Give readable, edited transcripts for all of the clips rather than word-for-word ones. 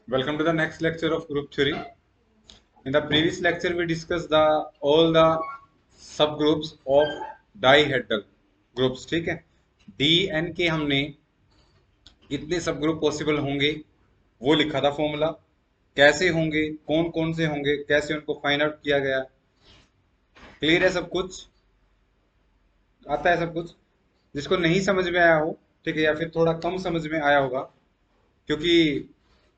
Welcome to the next lecture of group theory. In the previous lecture, we discussed all the subgroups of dihedral groups. ठीक है, D N के हमने कितने subgroup possible होंगे वो लिखा था फॉर्मूला, कैसे होंगे, कौन कौन से होंगे, कैसे उनको फाइंड आउट किया गया। क्लियर है सब कुछ? आता है सब कुछ? जिसको नहीं समझ में आया हो, ठीक है, या फिर थोड़ा कम समझ में आया होगा, क्योंकि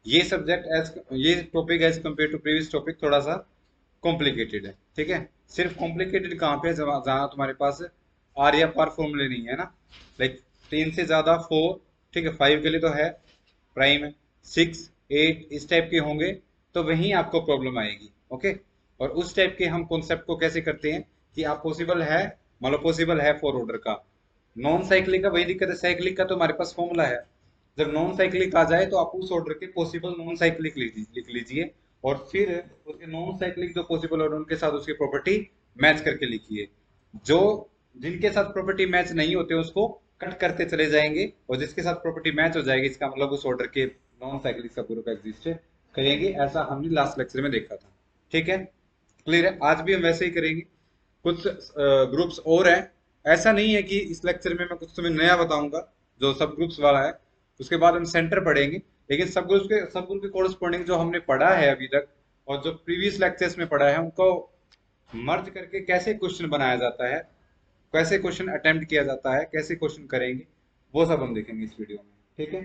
ये सब्जेक्ट एज ये topic as compare to previous topic थोड़ा सा कॉम्प्लिकेटेड है। ठीक है, सिर्फ कॉम्प्लिकेटेड कहाँ पे है, जहाँ तुम्हारे पास आर या पार फॉर्मूले नहीं है ना, लाइक 3 से ज्यादा 4, ठीक है, 5 के लिए तो है, प्राइम है, 6 8 इस टाइप के होंगे तो वहीं आपको प्रॉब्लम आएगी। ओके, और उस टाइप के हम कॉन्सेप्ट को कैसे करते हैं कि आप पॉसिबल है, मतलब पॉसिबल है 4 ऑर्डर का, नॉन साइक्लिक का वही दिक्कत है, साइक्लिक का तो हमारे पास फॉर्मूला है। जब नॉन साइक्लिक आ जाए तो आप उस ऑर्डर के पॉसिबल नॉन साइक्लिक लिख लीजिए, और फिर उसके नॉन साइक्लिक जो पॉसिबल ऑर्डर उनके साथ उसकी प्रॉपर्टी मैच करके लिखिए। जो जिनके साथ प्रॉपर्टी मैच नहीं होते उसको कट करते चले जाएंगे, और जिसके साथ प्रॉपर्टी मैच हो जाएगी इसका मतलब उस ऑर्डर के non cyclic sub group exist करेंगे। ऐसा हमने लास्ट लेक्चर में देखा था। ठीक है, क्लियर है? आज भी हम वैसे ही करेंगे। कुछ ग्रुप्स और हैं, ऐसा नहीं है कि इस लेक्चर में मैं कुछ तुम्हें नया बताऊंगा जो सब ग्रुप्स वाला है, उसके बाद हम सेंटर पढ़ेंगे। लेकिन सब ग्रुप के कोरस्पॉन्डिंग जो हमने पढ़ा है अभी तक और जो प्रीवियस लेक्चर्स में पढ़ा है उनको मर्ज करके कैसे क्वेश्चन बनाया जाता है, कैसे क्वेश्चन अटेम्प्ट किया जाता है, कैसे क्वेश्चन करेंगे, वो सब हम देखेंगे इस वीडियो में। ठीक है,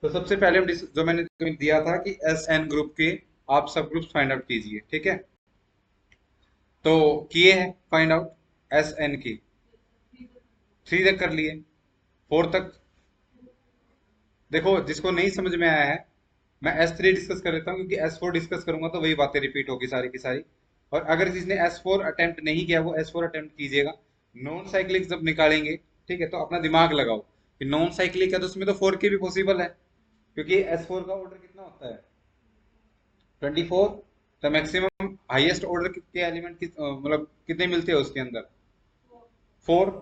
तो सबसे पहले हम जो मैंने तुम्हें दिया था कि एस एन ग्रुप के आप सब ग्रुप फाइंड आउट कीजिए। ठीक है, तो किए हैं फाइंड आउट एस एन की, 3 तक कर लिए, 4 तक देखो। जिसको नहीं समझ में आया है मैं S3 डिस्कस कर लेता हूँ, क्योंकि S4 डिस्कस करूंगा तो वही बातें रिपीट होगी सारी की सारी। और अगर जिसने S4 अटेम्प्ट नहीं किया वो S4 अटेम्प्ट कीजिएगा। नॉन साइक्लिक जब निकालेंगे, ठीक है, तो अपना दिमाग लगाओ कि नॉन साइक्लिक है तो उसमें तो 4 के भी पॉसिबल है, क्योंकि S4 का ऑर्डर कितना होता है, 24। तो मैक्सिमम हाईएस्ट ऑर्डर के एलिमेंट मतलब कितने मिलते हैं उसके अंदर, 4।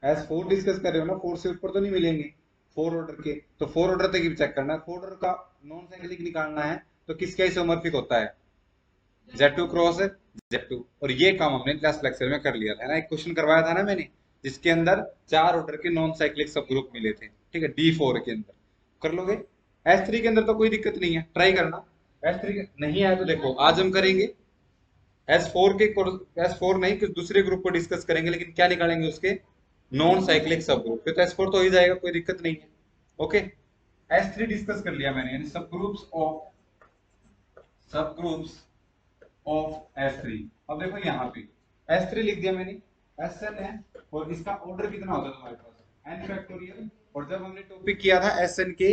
S4 डिस्कस कर रहे हो ना, 4 से ऊपर तो नहीं मिलेंगे 4 ऑर्डर के, तो 4 ऑर्डर तक ही चेक करना है। 4 ऑर्डर का नॉन साइक्लिक निकालना है तो किसके आइसोमॉर्फिक होता है, Z2 क्रॉस Z2। और ये काम हमने लास्ट लेक्चर में कर लिया था ना, एक क्वेश्चन करवाया था ना मैंने, जिसके अंदर 4 ऑर्डर के नॉन साइक्लिक सब ग्रुप मिले थे। ठीक है, D4 के अंदर कर लोगे। S3 के अंदर तो कोई दिक्कत नहीं है, ट्राई करना। S3 नहीं आया तो देखो आज हम करेंगे S4 के, S4 नहीं कुछ दूसरे ग्रुप को डिस्कस करेंगे, लेकिन क्या निकालेंगे उसके नॉन साइक्लिक सब ग्रुप, फिर तो S4 तो हो ही जाएगा, कोई दिक्कत नहीं है। ओके, S3 डिस्कस कर लिया मैंने, यानी सब ग्रुप्स ऑफ S3। अब देखो यहाँ पे S3 लिख दिया मैंने, SN है, और इसका ऑर्डर कितना होता है तुम्हारे पास, n फैक्टोरियल। और जब हमने टॉपिक किया था SN के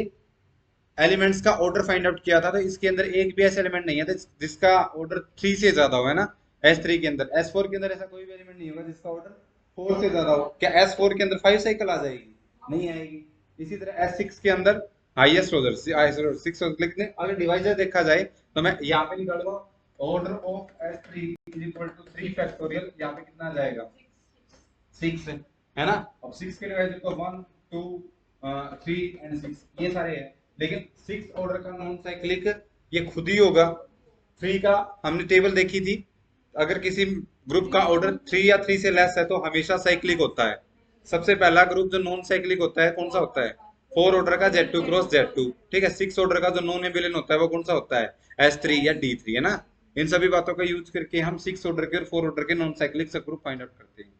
एलिमेंट्स का ऑर्डर फाइंड आउट किया था, तो इसके अंदर एक भी ऐसा एलिमेंट नहीं है जिसका ऑर्डर 3 से ज्यादा हो, है ना। S3 के अंदर, S4 के अंदर ऐसा कोई भी एलिमेंट नहीं होगा जिसका ऑर्डर 4 से ज्यादा हो। क्या S4 के अंदर 5 साइकिल आ जाएगी? नहीं आएगी। इसी तरह S6 के अंदर हाईएस्ट ऑर्डर 6, लेकिन अगर डिवाइजर देखा जाए तो मैं यहाँ पे निकालूंगा order of S3 is equal to 3 factorial, यहाँ पे कितना आ जाएगा 6, है ना। अब 6 के डिवाइजर तो 1 2 3 एंड 6 ये सारे हैं, लेकिन 6 ऑर्डर का नॉन साइक्लिक ये खुद ही होगा। 3 का हमने टेबल देखी थी, अगर किसी ग्रुप का ऑर्डर 3 या 3 से लेस है तो हमेशा साइक्लिक होता है। सबसे पहला ग्रुप जो नॉन साइक्लिक होता है कौन सा होता है, 4 ऑर्डर का Z2 क्रॉस Z2। ठीक है, 6 ऑर्डर का जो नॉन एबिलियन होता है वो कौन सा होता है, S3 या D3, है ना। इन सभी बातों का यूज करके हम 6 ऑर्डर के और 4 ऑर्डर के non cyclic sub group find out करते हैं।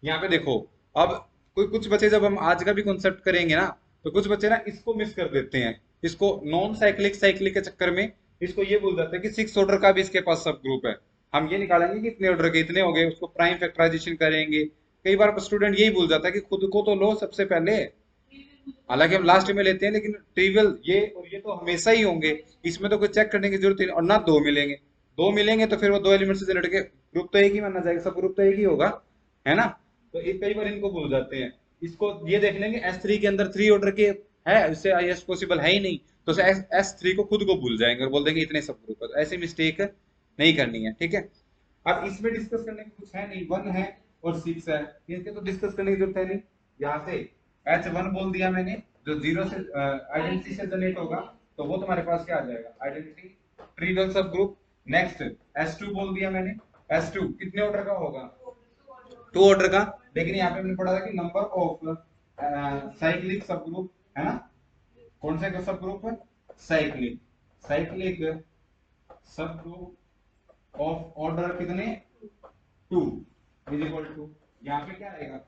यहाँ पे देखो, अब कोई कुछ बच्चे जब हम आज का भी कॉन्सेप्ट करेंगे ना, तो कुछ बच्चे ना इसको मिस कर देते हैं, इसको नॉन साइक्लिक साइक्लिक के चक्कर में इसको ये बोल जाते हैं कि 6 ऑर्डर का भी इसके पास सब ग्रुप है। हम ये निकालेंगे कि इतने ऑर्डर के इतने हो गए, उसको प्राइम फैक्टराइजेशन करेंगे। कई बार स्टूडेंट यही भूल जाता है कि खुद को तो लो सबसे पहले, हालांकि हम लास्ट में लेते हैं, लेकिन ट्रिवियल ये और ये तो हमेशा ही होंगे, इसमें तो कोई चेक करने की जरूरत नहीं। और ना दो मिलेंगे, दो मिलेंगे तो फिर वो दो एलिमेंट से जनरेट के ग्रुप तो एक ही माना जाएगा, सब ग्रुप तो एक ही होगा, है ना। तो ये कई बार इनको भूल जाते हैं। इसको ये देख लेंगे S3 के अंदर 3 ऑर्डर के है, इससे हाईएस्ट पॉसिबल है ही नहीं, तो S3 को खुद को भूल जाएंगे और बोल देंगे इतने सब ग्रुप है। तो ऐसी मिस्टेक नहीं करनी है। ठीक है, अब इसमें डिस्कस करने की कुछ है नहीं, 1 है और 6 है, इनके तो डिस्कस करने की जरूरत है नहीं। यहाँ से H1 बोल दिया मैंने, जो 0 से आइडेंटिटी से जनरेट होगा, तो वो तुम्हारे पास क्या आ जाएगा, आइडेंटिटी ट्रिवियल सब ग्रुप। नेक्स्ट S2 बोल दिया मैंने, S2 कितने ऑर्डर का होगा, 2 ऑर्डर का। लेकिन यहाँ पे हमने पढ़ा था कि number of cyclic sub group है ना, कौन से सब ग्रुप है, cyclic, cyclic sub group of order कितने, 2 इज इक्वल टू, यहाँ पे क्या आएगा,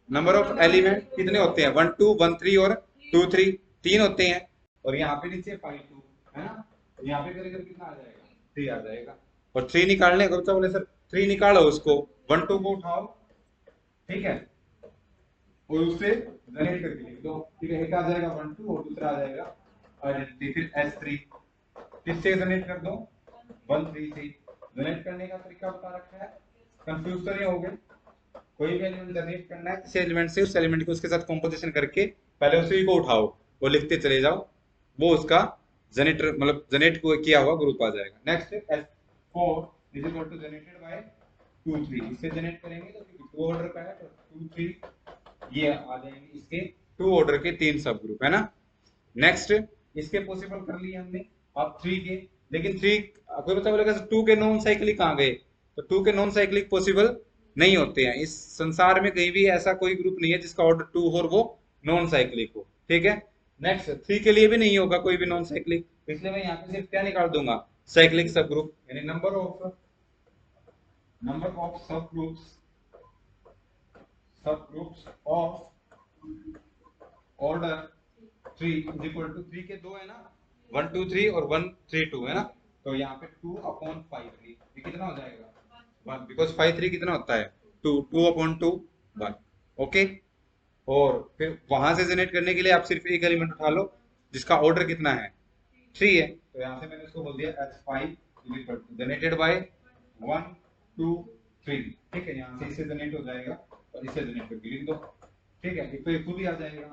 नंबर ऑफ एलिमेंट कितने होते हैं, 1 2 1 3 और 2 3, 3 होते हैं। और यहाँ पे नीचे 5 2 है ना, तो यहाँ पे करेंगे कितना आ जाएगा, 3 आ जाएगा। और 3 निकालने को बोले सर 3 निकालो, उसको 1 2 को उठाओ, ठीक है, और उससे जनरेट करके लिख दो, ठीक है, एक आ जाएगा 1 2 और दूसरा आ जाएगा आइडेंटिटी, फिर S3 किससे जनरेट कर दो, 1 3 से। जनरेट करने का तरीका बता रखा है, कंफ्यूज तो नहीं हो गए, कोई भी एलिमेंट जनरेट करना है किसी एलिमेंट से, उस एलिमेंट को उसके साथ कंपोजिशन करके पहले उसी को उठाओ और लिखते चले जाओ, वो उसका जनरेटर मतलब जनरेट किया हुआ ग्रुप आ जाएगा। Next S4 is equal to generated by 2 3, इससे जनरेट करेंगे तो 2 ऑर्डर का है तो 2 3 ये आ जाएंगे इसके 2 ऑर्डर के 3 सब ग्रुप है ना। नेक्स्ट इसके पॉसिबल कर लिए हमने, अब 3 के, लेकिन 3 कोई बता बोलेगा 2 के नॉन साइक्लिक कहां गए, तो 2 के नॉन साइक्लिक पॉसिबल नहीं होते हैं, इस संसार में कहीं भी ऐसा कोई ग्रुप नहीं है जिसका ऑर्डर 2 हो और वो नॉन साइक्लिक हो, ठीक है। नेक्स्ट 3 के लिए भी नहीं होगा कोई भी नॉन साइक्लिक, इसलिए मैं यहाँ पे सिर्फ क्या निकाल दूंगा, साइक्लिक सब ग्रुप, यानी number of sub groups of order 3 is equal to, 3 के 2 है ना, 1 2 3 और 1 3 2 है ना, तो यहाँ पे 2 अपॉन 5 3, ये कितना हो जाएगा 1, बिकॉज 5 3 कितना होता है 2, 2 अपॉन 2 1, ओके। और फिर वहां से जनरेट करने के लिए आप सिर्फ एक एलिमेंट उठा लो जिसका ऑर्डर कितना है 3 है, तो यहाँ से मैंने उसको बोल दिया S5 is equal to generated by 1 2 3, ठीक है, यहाँ से इससे जनरेट हो जाएगा और इससे जनरेट करके लिख दो, ठीक है, एक तो एक भी आ जाएगा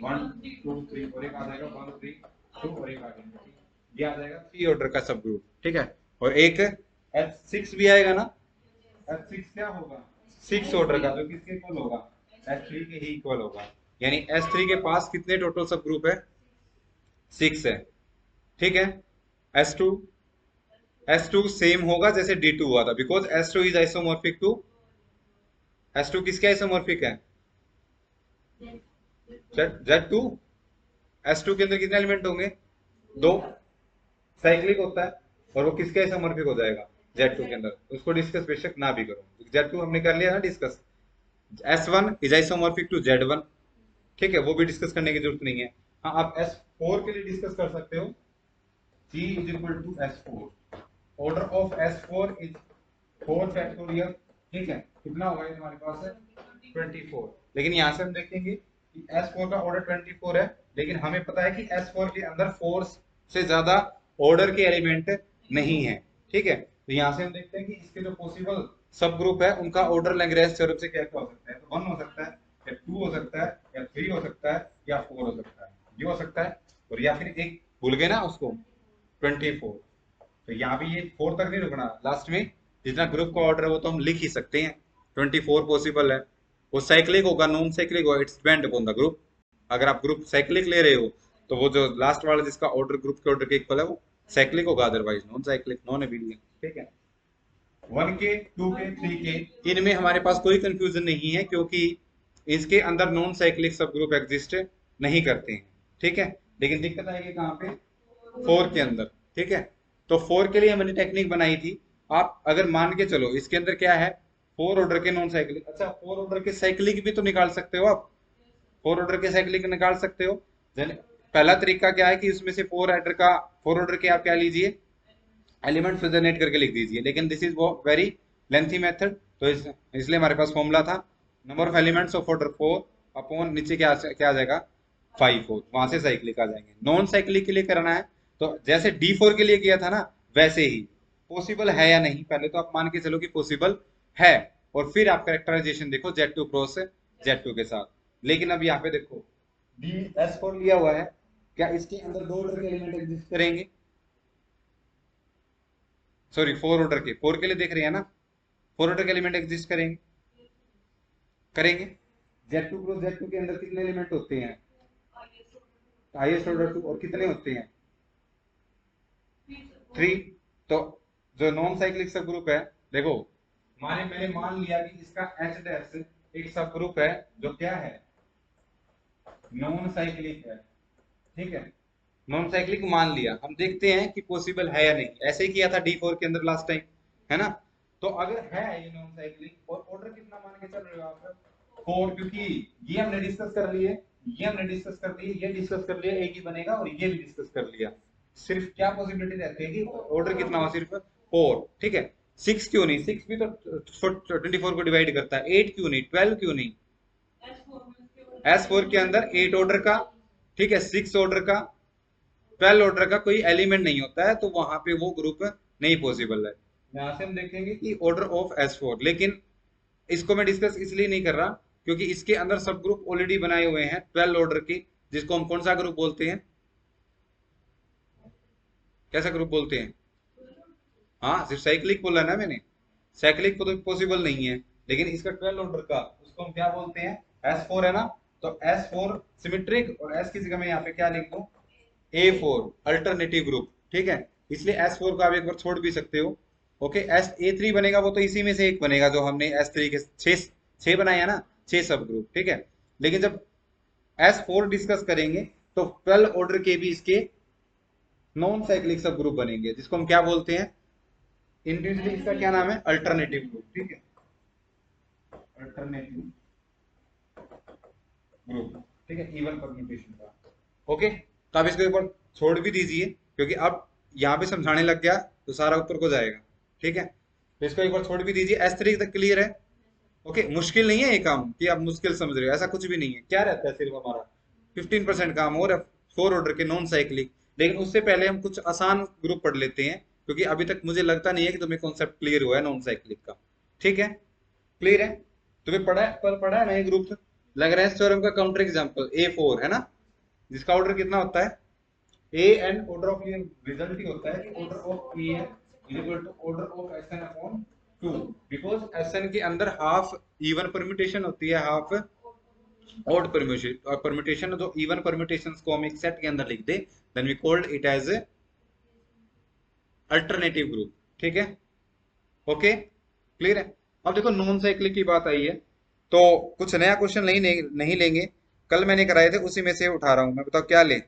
1 2 3 और एक आ जाएगा 1 3 2 और एक आइडेंटिटी, ये आ जाएगा 3 ऑर्डर का सब ग्रुप, ठीक है। और एक S6 भी आएगा ना, S6 क्या होगा 6 ऑर्डर का, जो किसके इक्वल होगा, S3 के ही इक्वल होगा, यानी S3 के पास कितने टोटल सब ग्रुप है, 6 है, ठीक है। S2 S2 सेम होगा जैसे D2 हुआ था, because S2 is isomorphic to, S2 किसके आइसोमॉर्फिक है, Z2, S2 के अंदर कितने एलिमेंट होंगे, 2, साइक्लिक होता है, और वो किसके आइसोमॉर्फिक हो जाएगा, Z2 के अंदर, उसको डिस्कस बेशक ना भी करो, Z2 हमने कर लिया ना discuss. S1 is isomorphic to Z1, ठीक है, वो भी डिस्कस करने की जरूरत नहीं है। हाँ, आप S4 के लिए डिस्कस कर सकते हो, G is equal to S4, order of S4 is 4 factorial, ठीक है, कितना होगा ये तुम्हारे पास है 24, लेकिन यहाँ से हम देखेंगे कि S4 का ऑर्डर 24 है, लेकिन हमें पता है कि S4 के अंदर 4 से ज्यादा ऑर्डर के एलिमेंट नहीं है, ठीक है। तो यहाँ से हम देखते हैं कि इसके जो पॉसिबल सब ग्रुप है उनका ऑर्डर लैग्रेंज थ्योरम से क्या क्या हो सकता है, तो 1 हो सकता है या 2 हो सकता है या 3 हो सकता है या 4 हो सकता है, ये हो सकता है, और या फिर एक भूल गए ना उसको 24, तो यहाँ भी ये 4 तक नहीं रुकना, लास्ट में जितना ग्रुप का ऑर्डर है वो तो हम लिख ही सकते हैं, 24 पॉसिबल है, वो साइक्लिक होगा नॉन साइक्लिक होगा, it's depend upon the group. अगर आप ग्रुप साइक्लिक ले रहे हो तो वो जो लास्ट वाला जिसका ऑर्डर ग्रुप के ऑर्डर के इक्वल है वो साइक्लिक होगा, अदरवाइज नॉन साइक्लिक, नॉन एबिलियन, ठीक है। 1 के 2 के 3 के इनमें हमारे पास कोई कंफ्यूजन नहीं है, क्योंकि इसके अंदर non cyclic sub group exist नहीं करते हैं, ठीक है। लेकिन दिक्कत आएगी कहाँ पे, 4 के अंदर, ठीक है। तो 4 के लिए मैंने टेक्निक बनाई थी, आप अगर मान के चलो इसके अंदर क्या है 4 ऑर्डर के नॉन साइक्लिक, अच्छा 4 ऑर्डर के साइक्लिक भी तो निकाल सकते हो आप, 4 ऑर्डर के साइक्लिक निकाल सकते हो। पहला तरीका क्या है कि उसमें से 4 ऑर्डर के आप क्या लीजिए एलिमेंट जनरेट करके लिख दीजिए, लेकिन दिस इज वो वेरी लेंथी मेथड, तो इसलिए हमारे पास फॉर्मूला था number of elements of order 4 upon नीचे क्या आ जाएगा 5 4, वहां से साइक्लिक आ जाएंगे। नॉन साइक्लिक के लिए करना है तो जैसे D4 के लिए किया था ना वैसे ही, पॉसिबल है या नहीं पहले तो आप मान के चलो कि पॉसिबल है, और फिर आप कैरेक्टराइजेशन देखो Z2 क्रॉस Z2 के साथ। लेकिन अब यहाँ पे देखो DS4 लिया हुआ है, क्या इसके अंदर 2 ऑर्डर के एलिमेंट एग्जिस्ट करेंगे, सॉरी 4 ऑर्डर के, 4 के लिए देख रहे हैं ना, 4 ऑर्डर के एलिमेंट एग्जिस्ट करेंगे, करेंगे। Z2 क्रॉस Z2 के अंदर कितने एलिमेंट होते हैं, हाईएस्ट ऑर्डर 2 और कितने होते हैं 3। तो जो नॉन साइक्लिक सब ग्रुप है, देखो मैंने मान लिया कि इसका एच डैश एक सब ग्रुप है जो क्या है नॉन साइक्लिक है, ठीक है। नॉन साइक्लिक मान लिया, हम देखते हैं कि पॉसिबल है या नहीं। ऐसे ही किया था D4 के अंदर लास्ट टाइम, है ना। तो अगर है ये नॉन साइक्लिक और ऑर्डर कितना मान के चल रहे हो आप 4, क्योंकि ये हमने डिस्कस कर लिए, ये हमने डिस्कस कर लिए, ये डिस्कस कर लिया, एक ही बनेगा और ये भी डिस्कस कर लिया। सिर्फ क्या पॉसिबिलिटी रहती है कि ऑर्डर कितना हो, सिर्फ 4, ठीक है। 6 क्यों नहीं, 6 भी तो 24 को डिवाइड करता है। 8 क्यों नहीं, 12 क्यों नहीं। S4 के अंदर 8 ऑर्डर का, ठीक है, 6 ऑर्डर का, 12 ऑर्डर का कोई एलिमेंट नहीं होता है, तो वहां पे वो ग्रुप नहीं पॉसिबल है। यहाँ से हम देखेंगे कि ऑर्डर ऑफ S4, लेकिन इसको मैं डिस्कस इसलिए नहीं कर रहा क्योंकि इसके अंदर सब ग्रुप ऑलरेडी बनाए हुए हैं 12 ऑर्डर के, जिसको हम कौन सा ग्रुप बोलते हैं, कैसा ग्रुप बोलते हैं। हाँ, सिर्फ साइक्लिक बोला ना मैंने, साइक्लिक तो पॉसिबल नहीं है, लेकिन इसका 12 ऑर्डर का उसको हम क्या बोलते हैं S4, है ना। तो S4 सिमेट्रिक, और S की जगह मैं यहाँ पे क्या लिख दूं A4 अल्टरनेटिव ग्रुप, ठीक है। इसलिए S4 को आप एक बार छोड़ भी सकते हो। ओके, A3 बनेगा, वो तो इसी में से एक बनेगा जो हमने S3 के 6 बनाया ना, 6 सब ग्रुप, ठीक है। लेकिन जब S4 डिस्कस करेंगे तो 12 ऑर्डर के भी इसके नॉन साइक्लिक सब ग्रुप बनेंगे, जिसको हम क्या बोलते हैं, इंडिविजुअली इसका क्या नाम है, अल्टरनेटिव ग्रुप, ठीक है, अल्टरनेटिव ग्रुप, ठीक है, इवन परम्यूटेशन का। ओके, तो आप इसको एक बार छोड़ भी दीजिए, क्योंकि अब यहाँ पे समझाने लग गया तो सारा ऊपर को जाएगा, ठीक है। तो इसको एक बार छोड़ भी दीजिए। S3 तक क्लियर है। ओके, मुश्किल नहीं है ये काम कि आप मुश्किल समझ रहे हो, ऐसा कुछ भी नहीं है। क्या रहता है सिर्फ हमारा 15% काम और 4 ऑर्डर के नॉन साइक्लिक। लेकिन उससे पहले हम कुछ आसान ग्रुप पढ़ लेते हैं, क्योंकि अभी तक मुझे लगता नहीं है कि तुम्हें कॉन्सेप्ट क्लियर हुआ है नॉन साइक्लिक का, ठीक है। क्लियर है, तुम्हें पढ़ा है ना ये ग्रुप, लैग्रेंज थ्योरम का काउंटर एग्जांपल A4 है ना, जिसका ऑर्डर कितना होता है ए एन, ऑर्डर ऑफ ये रिजल्ट ही होता है कि order of A N is equal to order of S N upon 2, because S N के अंदर हाफ इवन परम्यूटेशन होती है, हाफ ऑड परम्यूटेशन। जो इवन परम्यूटेशंस को हम एक सेट के अंदर लिख दे, then we called it as alternative group, ठीक है। ओके, क्लियर है। अब देखो नॉन साइक्लिक की बात आई है, तो कुछ नया क्वेश्चन नहीं लेंगे, कल मैंने कराए थे उसी में से उठा रहा हूं मैं, बताओ क्या लें।